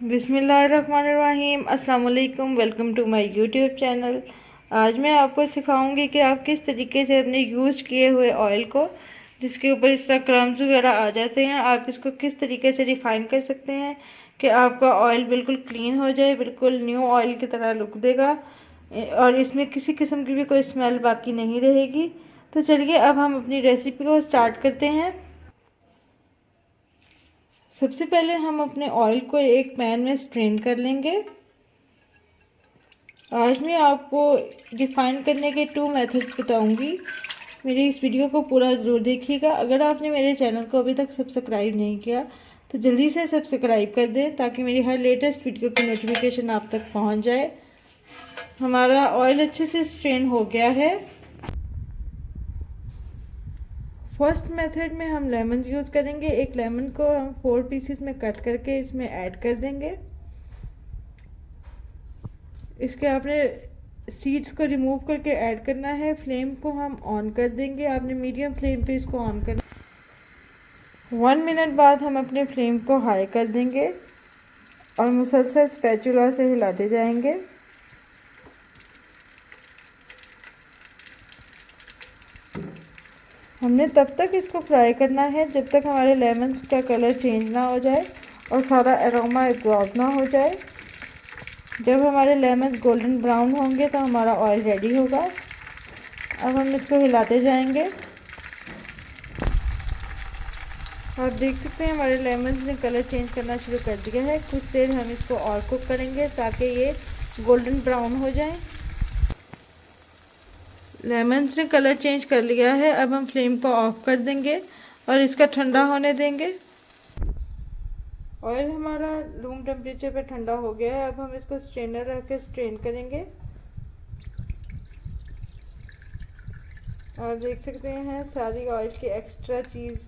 बिस्मिल्लाहिर्रहमानिर्रहीम। अस्सलाम वालेकुम। Welcome to my YouTube channel. आज मैं आपको सिखाऊंगी कि आप किस तरीके से अपने यूज़ किए हुए ऑयल को, जिसके ऊपर इस तरह क्रम्स वगैरह आ जाते हैं, आप इसको किस तरीके से रिफ़ाइन कर सकते हैं कि आपका ऑयल बिल्कुल क्लीन हो जाए, बिल्कुल न्यू ऑयल की तरह लुक देगा और इसमें किसी किस्म की भी कोई स्मेल बाकी नहीं रहेगी। तो चलिए अब हम अपनी रेसिपी को स्टार्ट करते हैं। सबसे पहले हम अपने ऑयल को एक पैन में स्ट्रेन कर लेंगे। आज मैं आपको रिफाइन करने के 2 मेथड्स बताऊंगी। मेरी इस वीडियो को पूरा ज़रूर देखिएगा। अगर आपने मेरे चैनल को अभी तक सब्सक्राइब नहीं किया तो जल्दी से सब्सक्राइब कर दें ताकि मेरी हर लेटेस्ट वीडियो की नोटिफिकेशन आप तक पहुंच जाए। हमारा ऑयल अच्छे से स्ट्रेन हो गया है। फर्स्ट मेथड में हम लेमन यूज़ करेंगे। एक लेमन को हम 4 पीसेस में कट करके इसमें ऐड कर देंगे। इसके आपने सीड्स को रिमूव करके ऐड करना है। फ्लेम को हम ऑन कर देंगे। आपने मीडियम फ्लेम पे इसको ऑन करना। 1 मिनट बाद हम अपने फ्लेम को हाई कर देंगे और मुसलसल स्पैचुला से हिलाते जाएंगे। हमने तब तक इसको फ्राई करना है जब तक हमारे लेमन का कलर चेंज ना हो जाए और सारा एरोमा एब्जॉर्ब ना हो जाए। जब हमारे लेमन गोल्डन ब्राउन होंगे तो हमारा ऑयल रेडी होगा। अब हम इसको हिलाते जाएंगे। आप देख सकते हैं हमारे लेमन ने कलर चेंज करना शुरू कर दिया है। कुछ देर हम इसको और कुक करेंगे ताकि ये गोल्डन ब्राउन हो जाए। लेमन ने कलर चेंज कर लिया है। अब हम फ्लेम को ऑफ कर देंगे और इसका ठंडा होने देंगे। ऑयल हमारा रूम टेम्परेचर पे ठंडा हो गया है। अब हम इसको स्ट्रेनर रख के स्ट्रेन करेंगे। आप देख सकते हैं सारी ऑयल की एक्स्ट्रा चीज़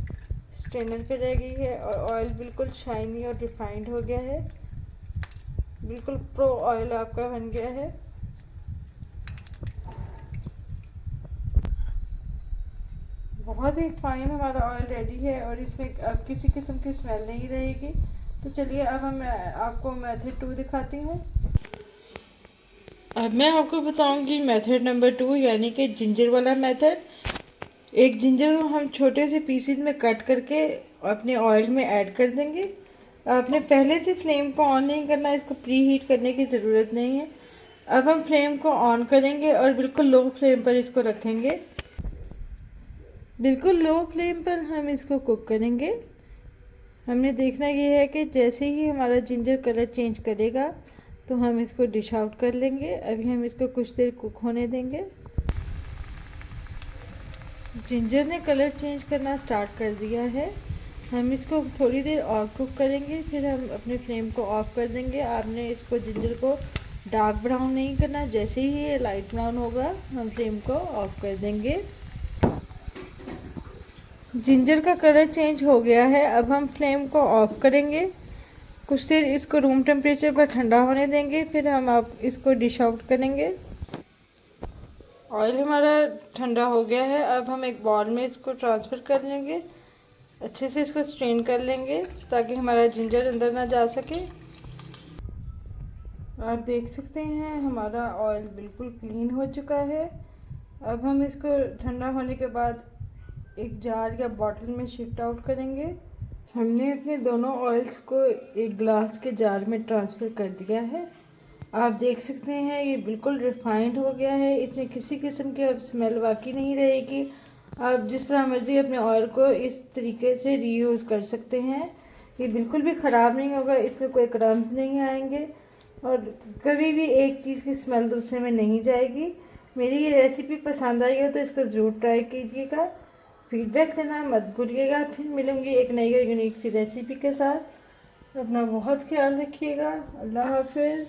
स्ट्रेनर पे रह गई है और ऑयल बिल्कुल शाइनी और रिफाइंड हो गया है। बिल्कुल प्रो ऑयल आपका बन गया है। बहुत ही फाइन हमारा ऑयल रेडी है और इसमें अब किसी किस्म की स्मेल नहीं रहेगी। तो चलिए अब हम आपको मेथड 2 दिखाती हूँ। अब मैं आपको बताऊंगी मेथड नंबर 2, यानी कि जिंजर वाला मेथड। एक जिंजर को हम छोटे से पीसेस में कट करके अपने ऑयल में ऐड कर देंगे। आपने पहले से फ्लेम को ऑन नहीं करना, इसको प्री हीट करने की ज़रूरत नहीं है। अब हम फ्लेम को ऑन करेंगे और बिल्कुल लो फ्लेम पर इसको रखेंगे। बिल्कुल लो फ्लेम पर हम इसको कुक करेंगे। हमने देखना ये है कि जैसे ही हमारा जिंजर कलर चेंज करेगा तो हम इसको डिश आउट कर लेंगे। अभी हम इसको कुछ देर कुक होने देंगे। जिंजर ने कलर चेंज करना स्टार्ट कर दिया है। हम इसको थोड़ी देर और कुक करेंगे, फिर हम अपने फ्लेम को ऑफ कर देंगे। आपने इसको जिंजर को डार्क ब्राउन नहीं करना। जैसे ही ये लाइट ब्राउन होगा हम फ्लेम को ऑफ कर देंगे। जिंजर का कलर चेंज हो गया है। अब हम फ्लेम को ऑफ करेंगे। कुछ देर इसको रूम टेम्परेचर पर ठंडा होने देंगे, फिर हम आप इसको डिश आउट करेंगे। ऑयल हमारा ठंडा हो गया है। अब हम एक बाउल में इसको ट्रांसफ़र कर लेंगे। अच्छे से इसको स्ट्रेन कर लेंगे ताकि हमारा जिंजर अंदर ना जा सके। आप देख सकते हैं हमारा ऑयल बिल्कुल क्लीन हो चुका है। अब हम इसको ठंडा होने के बाद एक जार या बॉटल में शिफ्ट आउट करेंगे। हमने अपने दोनों ऑयल्स को एक ग्लास के जार में ट्रांसफ़र कर दिया है। आप देख सकते हैं ये बिल्कुल रिफाइंड हो गया है। इसमें किसी किस्म की अब स्मेल बाकी नहीं रहेगी। आप जिस तरह मर्ज़ी अपने ऑयल को इस तरीके से रीयूज़ कर सकते हैं। ये बिल्कुल भी ख़राब नहीं होगा, इसमें कोई क्रम्स नहीं आएंगे और कभी भी एक चीज़ की स्मेल दूसरे में नहीं जाएगी। मेरी ये रेसिपी पसंद आई हो तो इसको ज़रूर ट्राई कीजिएगा। फीडबैक देना मत भूलिएगा। फिर मिलूंगी एक नई और यूनिक सी रेसिपी के साथ। अपना बहुत ख्याल रखिएगा। अल्लाह हाफिज़।